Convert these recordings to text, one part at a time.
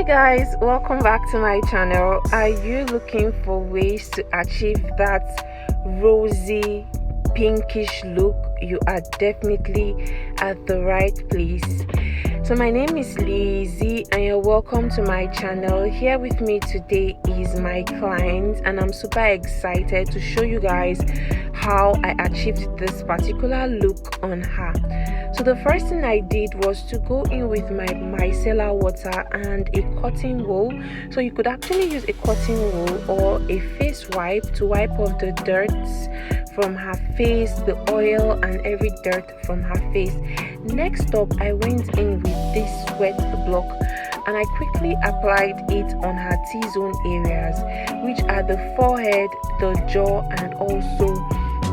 Guys, welcome back to my channel. Are you looking for ways to achieve that rosy pinkish look? You are definitely at the right place. So my name is Lizzie and you're welcome to my channel. Here with me today is my client and I'm super excited to show you guys how I achieved this particular look on her. So the first thing I did was to go in with my micellar water and a cotton wool. So you could actually use a cotton wool or a face wipe to wipe off the dirt from her face, the oil and every dirt from her face. Next up, I went in with this sweat block and I quickly applied it on her T-zone areas, which are the forehead, the jaw and also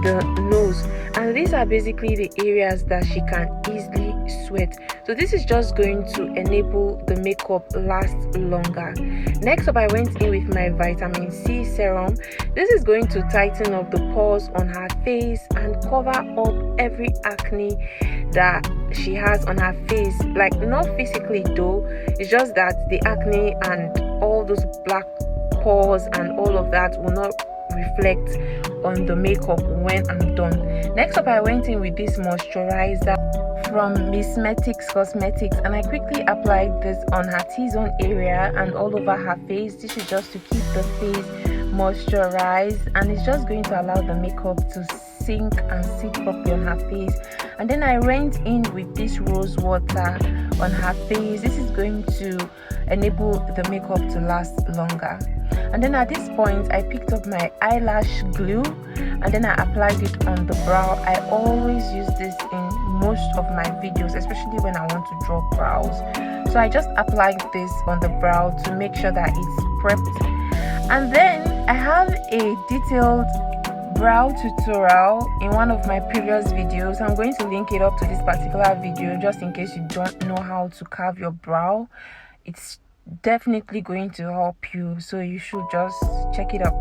the nose. And these are basically the areas that she can easily sweat. So this is just going to enable the makeup last longer. Next up, I went in with my vitamin C serum. This is going to tighten up the pores on her face and cover up every acne that she has on her face. Like, not physically though, it's just that the acne and all those black pores and all of that will not reflect on the makeup when I'm done. Next up, I went in with this moisturizer from Miss Metix Cosmetics and I quickly applied this on her T-zone area and all over her face. This is just to keep the face moisturized and it's just going to allow the makeup to sink and sit properly on her face. And then I went in with this rose water on her face. This is going to enable the makeup to last longer. And then at this point, I picked up my eyelash glue and then I applied it on the brow. I always use this in most of my videos, especially when I want to draw brows. So I just applied this on the brow to make sure that it's prepped. And then I have a detailed brow tutorial in one of my previous videos. I'm going to link it up to this particular video just in case you don't know how to carve your brow. It's definitely going to help you, so you should just check it up.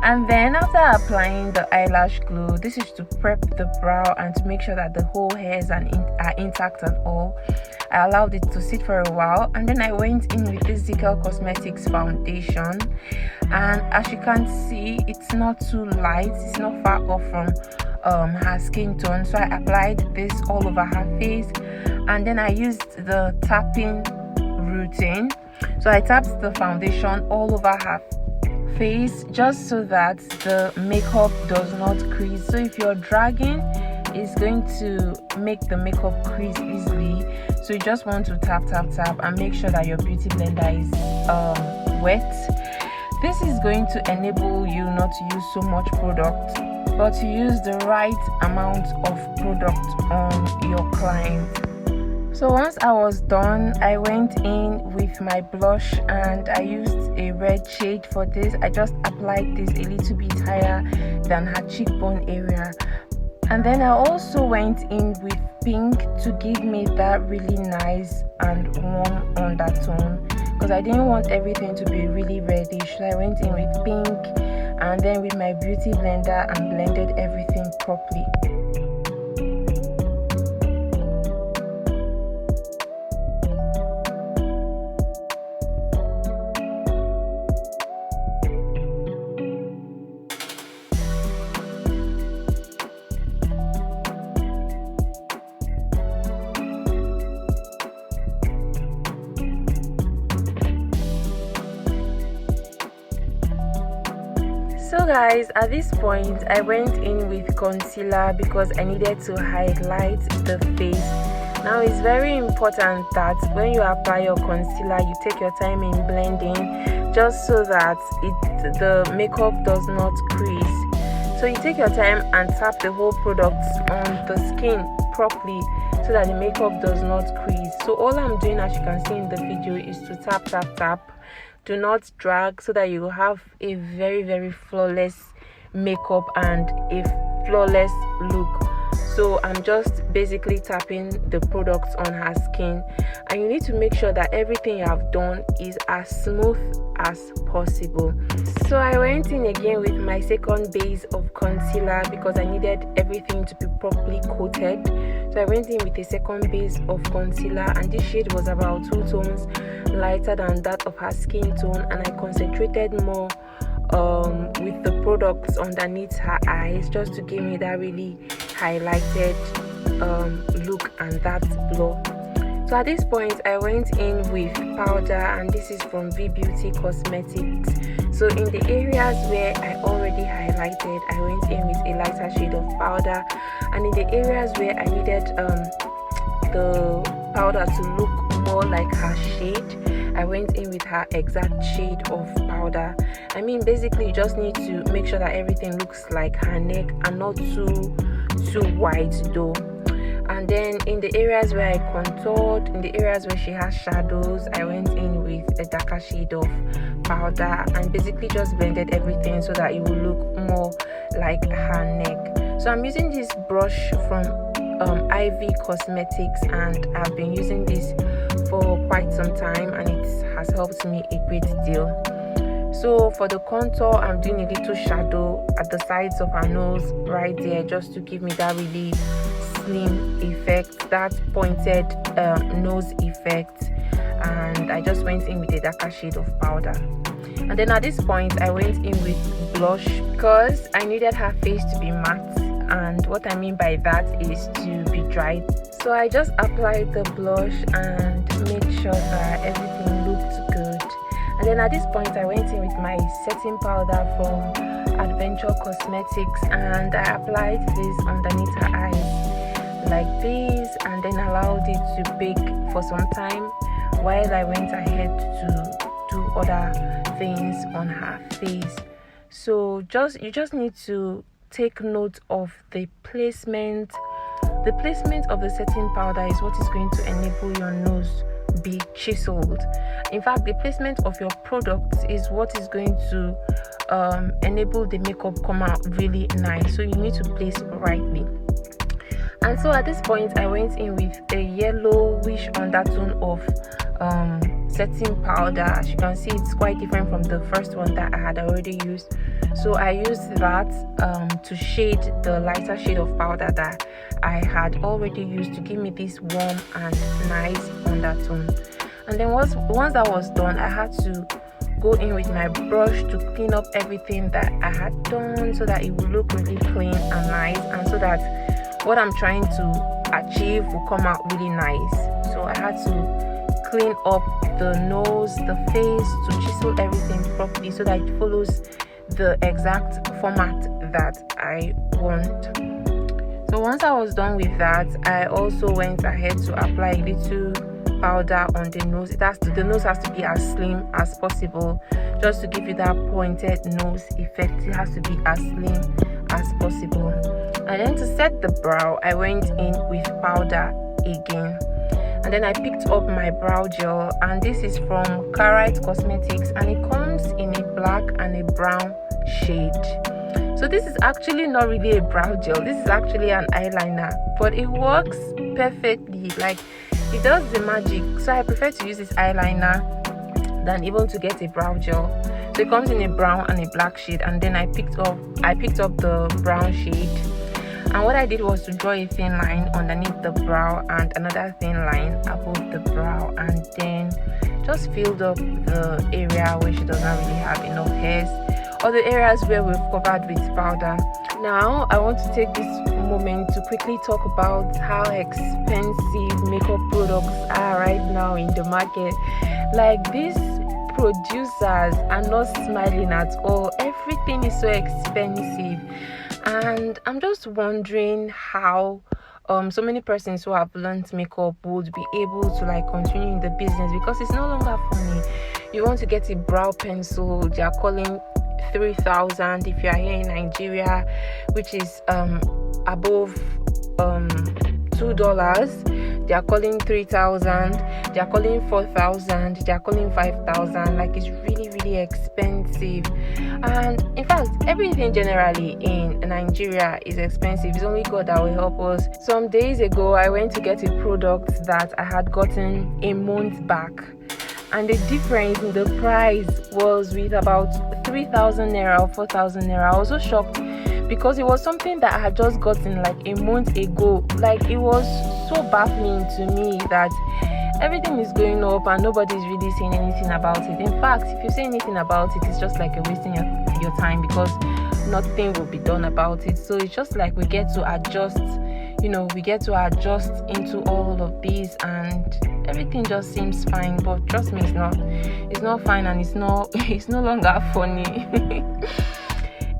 And then after applying the eyelash glue, this is to prep the brow and to make sure that the whole hairs are intact and all. I allowed it to sit for a while and then I went in with this Zikel Cosmetics foundation, and as you can see, it's not too light, it's not far off from her skin tone. So I applied this all over her face and then I used the tapping routine. So I tapped the foundation all over her face just so that the makeup does not crease. So if you're dragging, it's going to make the makeup crease easily. So you just want to tap and make sure that your beauty blender is wet. This is going to enable you not to use so much product but to use the right amount of product on your client. So once I was done, I went in with my blush and I used a red shade for this. I just applied this a little bit higher than her cheekbone area. And then I also went in with pink to give me that really nice and warm undertone because I didn't want everything to be really reddish. So I went in with pink and then with my beauty blender and blended everything properly. So guys, at this point I went in with concealer because I needed to highlight the face. Now it's very important that when you apply your concealer, you take your time in blending just so that the makeup does not crease. So you take your time and tap the whole product on the skin properly so that the makeup does not crease. So all I'm doing, as you can see in the video, is to tap. Do not drag so that you have a very flawless makeup and a flawless look. So I'm just basically tapping the products on her skin, and you need to make sure that everything you have done is as smooth as possible. So I went in again with my second base of concealer because I needed everything to be properly coated. So I went in with a second base of concealer, and this shade was about 2 tones lighter than that of her skin tone, and I concentrated more with the products underneath her eyes just to give me that really highlighted look and that blur. So at this point I went in with powder, and this is from V Beauty Cosmetics. So in the areas where I already highlighted, I went in with a lighter shade of powder, and in the areas where I needed the powder to look more like her shade, I went in with her exact shade of powder. I mean, basically you just need to make sure that everything looks like her neck and not too white though. And then in the areas where I contoured, in the areas where she has shadows, I went in with a darker shade of powder and basically just blended everything so that it will look more like her neck. So I'm using this brush from IV Cosmetics, and I've been using this for quite some time, and it has helped me a great deal. So for the contour, I'm doing a little shadow at the sides of her nose right there, just to give me that really slim effect, that pointed nose effect. And I just went in with a darker shade of powder. And then at this point I went in with blush because I needed her face to be matte, and what I mean by that is to be dry. So I just applied the blush and made sure that everything looked good. And then at this point I went in with my setting powder from Adventure Cosmetics, and I applied this underneath her eyes like this, and then allowed it to bake for some time while I went ahead to do other things on her face. So you just need to take note of the placement. The placement of the setting powder is what is going to enable your nose be chiseled. In fact, the placement of your products is what is going to enable the makeup come out really nice. So you need to place rightly. And so at this point I went in with a yellowish undertone of setting powder. As you can see, it's quite different from the first one that I had already used. So I used that to shade the lighter shade of powder that I had already used to give me this warm and nice undertone. And then once that was done, I had to go in with my brush to clean up everything that I had done so that it would look really clean and nice, and so that what I'm trying to achieve will come out really nice. So I had to clean up the nose, the face, to chisel everything properly so that it follows the exact format that I want. So once I was done with that, I also went ahead to apply a little powder on the nose. The nose has to be as slim as possible, just to give you that pointed nose effect. It has to be as slim as possible. And then to set the brow, I went in with powder again. And then I picked up my brow gel, and this is from Carite Cosmetics, and it comes in a black and a brown shade. So this is actually not really a brow gel, this is actually an eyeliner, but it works perfectly. Like, it does the magic. So I prefer to use this eyeliner than even to get a brow gel. So it comes in a brown and a black shade, and then I picked up the brown shade. And what I did was to draw a thin line underneath the brow and another thin line above the brow, and then just filled up the area where she does not really have enough hairs, or the areas where we've covered with powder. Now I want to take this moment to quickly talk about how expensive makeup products are right now in the market. Like, these producers are not smiling at all. Everything is so expensive, and I'm just wondering how so many persons who have learned makeup would be able to continue in the business, because it's no longer funny. You want to get a brow pencil, they are calling 3,000 if you are here in Nigeria, which is above $2. They are calling 3,000, they are calling 4,000, they are calling 5,000. Like, it's really expensive. And in fact, everything generally in Nigeria is expensive. It's only God that will help us. Some days ago I went to get a product that I had gotten a month back, and the difference in the price was with about 3,000 naira or 4,000 naira. I was so shocked because it was something that I had just gotten like a month ago. Like, it was so baffling to me that everything is going up and nobody's really saying anything about it. In fact, if you say anything about it, it's just like you're wasting your time, because nothing will be done about it. So it's just like we get to adjust, we get to adjust into all of these, and everything just seems fine. But trust me, it's not fine, and it's no longer funny.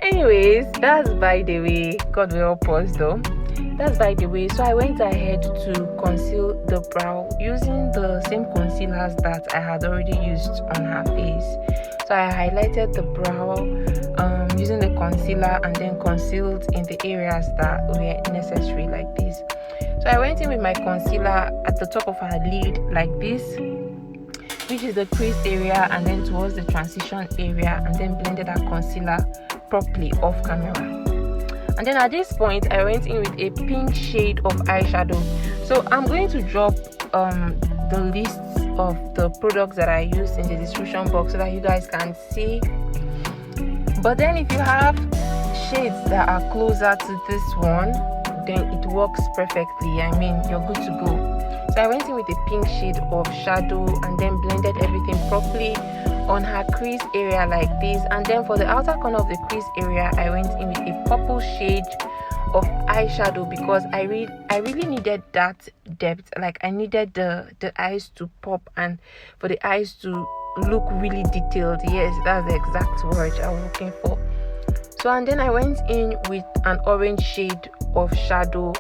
Anyways, that's by the way. God will help us though. That's by the way. So I went ahead to conceal the brow using the same concealers that I had already used on her face. So I highlighted the brow using the concealer, and then concealed in the areas that were necessary, like this. So I went in with my concealer at the top of her lid like this, which is the crease area, and then towards the transition area, and then blended her concealer properly off camera. And then at this point, I went in with a pink shade of eyeshadow. So I'm going to drop the lists of the products that I used in the description box so that you guys can see. But then if you have shades that are closer to this one, then it works perfectly. I mean, you're good to go. So I went in with a pink shade of shadow, and then blended everything properly on her crease area like this. And then for the outer corner of the crease area, I went in with a purple shade of eyeshadow, because I really needed that depth. Like, I needed the eyes to pop, and for the eyes to look really detailed. Yes, that's the exact word I was looking for. So, and then I went in with an orange shade of shadow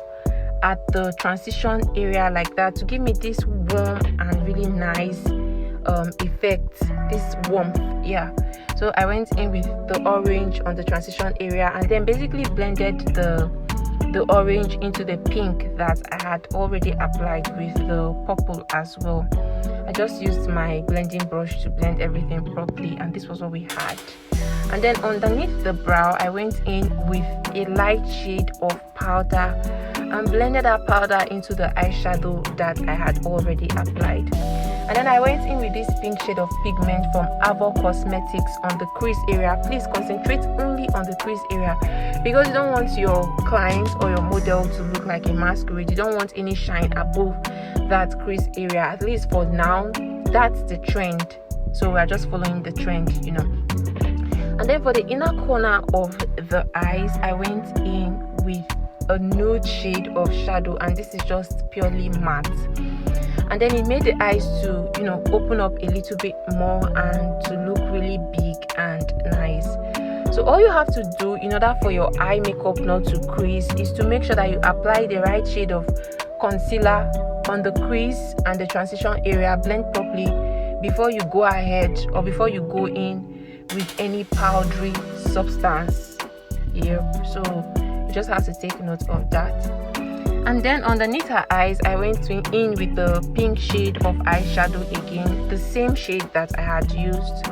at the transition area like that, to give me this warm and really nice effect, this warmth. Yeah, so I went in with the orange on the transition area, and then basically blended the orange into the pink that I had already applied with the purple as well. I just used my blending brush to blend everything properly, and this was what we had. And then underneath the brow, I went in with a light shade of powder and blended that powder into the eyeshadow that I had already applied. And then I went in with this pink shade of pigment from Avo Cosmetics on the crease area. Please concentrate only on the crease area, because you don't want your client or your model to look like a masquerade. You don't want any shine above that crease area. At least for now, that's the trend. So we're just following the trend. And then for the inner corner of the eyes, I went in with a nude shade of shadow, and this is just purely matte. And then it made the eyes to open up a little bit more and to look really big and nice. So all you have to do in order for your eye makeup not to crease is to make sure that you apply the right shade of concealer on the crease and the transition area. Blend properly before you go ahead, or before you go in with any powdery substance here. So you just have to take note of that. And then underneath her eyes, I went in with the pink shade of eyeshadow again, the same shade that I had used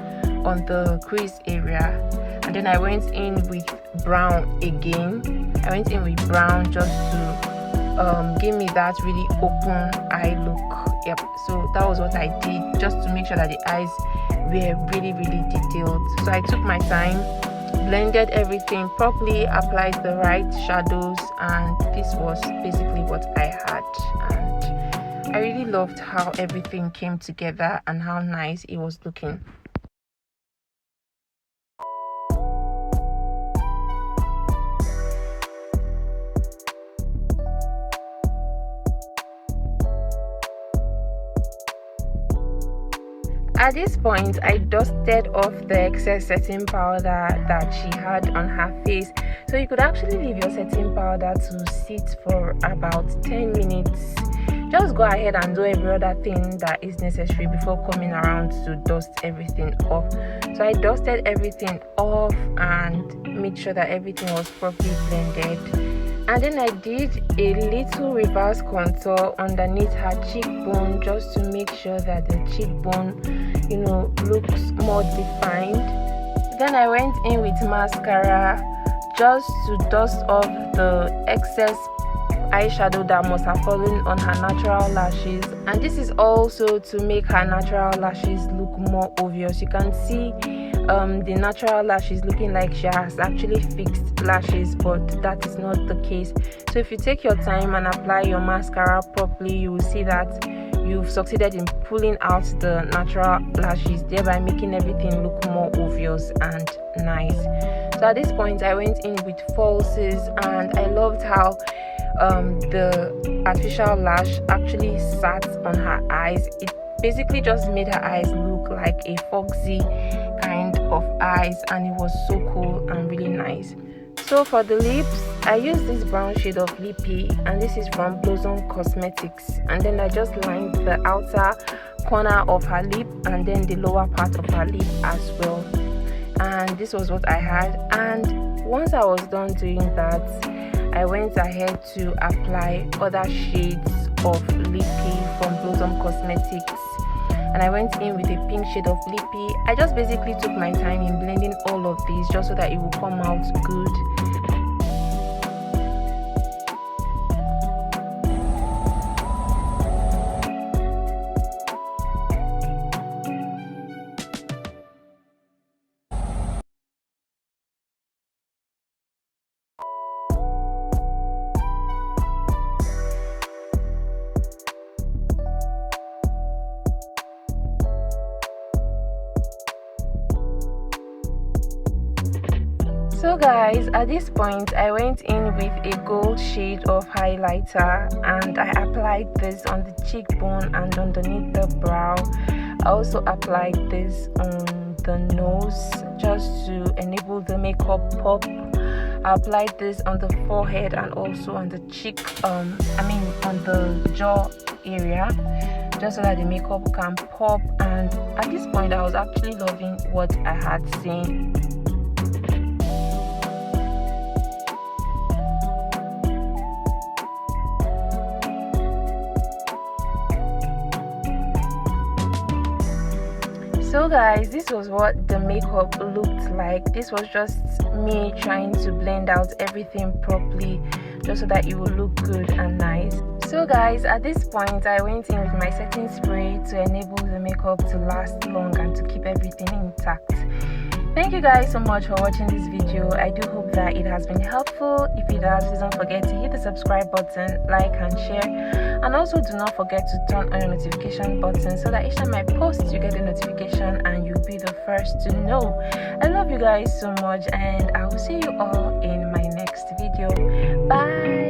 on the crease area. And then I went in with brown again. I went in with brown just to give me that really open eye look. Yep, so that was what I did, just to make sure that the eyes were really, really detailed. So I took my time, blended everything properly, applied the right shadows, and this was basically what I had. And I really loved how everything came together and how nice it was looking. At this point, I dusted off the excess setting powder that she had on her face. So you could actually leave your setting powder to sit for about 10 minutes. Just go ahead and do every other thing that is necessary before coming around to dust everything off. So I dusted everything off and made sure that everything was properly blended. And then I did a little reverse contour underneath her cheekbone, just to make sure that the cheekbone, looks more defined. Then I went in with mascara just to dust off the excess eyeshadow that must have fallen on her natural lashes. And this is also to make her natural lashes look more obvious. You can see the natural lashes looking like she has actually fixed lashes, but that is not the case. So if you take your time and apply your mascara properly, you will see that you've succeeded in pulling out the natural lashes, thereby making everything look more obvious and nice. So at this point I went in with falsies, and I loved how the artificial lash actually sat on her eyes. It basically just made her eyes look like a foxy kind of eyes, and it was so cool and really nice. So for the lips, I used this brown shade of Lippy, and this is from Blossom Cosmetics, and then I just lined the outer corner of her lip and then the lower part of her lip as well. And this was what I had, and once I was done doing that, I went ahead to apply other shades of Lippy from Blossom Cosmetics, and I went in with a pink shade of Lippy. I just basically took my time in blending all of these just so that it will come out good. So guys, at this point I went in with a gold shade of highlighter, and I applied this on the cheekbone and underneath the brow. I also applied this on the nose just to enable the makeup pop. I applied this on the forehead and also on the cheek, on the jaw area, just so that the makeup can pop. And at this point I was actually loving what I had seen. So guys, this was what the makeup looked like. This was just me trying to blend out everything properly just so that it will look good and nice. So guys, at this point I went in with my setting spray to enable the makeup to last long and to keep everything intact. Thank you guys so much for watching this video. I do hope that it has been helpful. If it has, please don't forget to hit the subscribe button, like and share, and also do not forget to turn on your notification button so that each time I post you get a notification and you'll be the first to know. I love you guys so much, and I will see you all in my next video. Bye.